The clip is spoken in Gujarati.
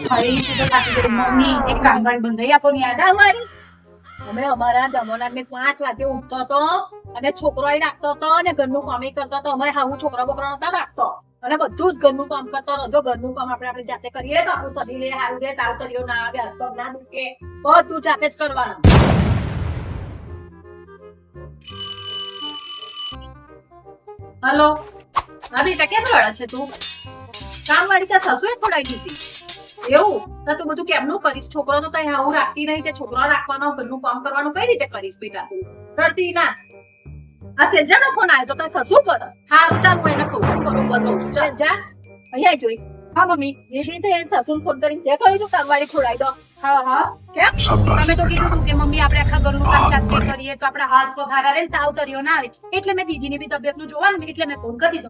ભાઈ તું તો સાચું કહ્યું. મમ્મી એક કામવાળી બંધાઈ આપો ને યાદ અમારી. અમે અમારા જમાનામાં 5 વાગે ઉઠતો હતો અને છોકરો રાખતો હતો અને ઘરનું કામ કરતો હતો. અમે હાવું છોકરા બોકરા નતા રાખતો અને બધું જ ઘરનું કામ કરતો હતો. જો ઘરનું કામ આપણે જાતે કરીએ તો આપણું શરીર રે સારું રે, તાવ તરીઓ ના આવે, હાથ પગ ના દુખે, બધું જાતે જ કરવાનું. હલો હા બેટા કેમ રડે છે તું? કામવાળી ત્યાં સસુએ ખોડાઈ દીધી એવું? તો તું બધું કેમનું કરીશ? છોકરો તો તઈ આવું રાખતી નહીં કે છોકરો રાખવાનો, ઘરનું કામ કરવાનું કઈ રીતે કરીશ બેટા તું? રડતી ના. આ સેજાનો ફોન આવ્યો તો તાર સસુ પર. હારું ચાલ હું એને કહું છું, બરોબર કહું છું. ચાલ જા અહીંયા જોઈ. હા મમ્મી દીદી તો એને સસુને ફોન કરીને તે કહ્યું તું કામવાળી ખોડાઈ દો. હા હા કેમ? તમે તો કીધું તું કે મમ્મી આપણે આખા ઘરનું કામ જાતે કરીએ તો આપણા હાથ પગ હારા રહે ને તાવ તરીઓ ના આવે. એટલે મેં દીદીની બી તબિયતનું જોવાનું એટલે મેં ફોન કરી દીધો.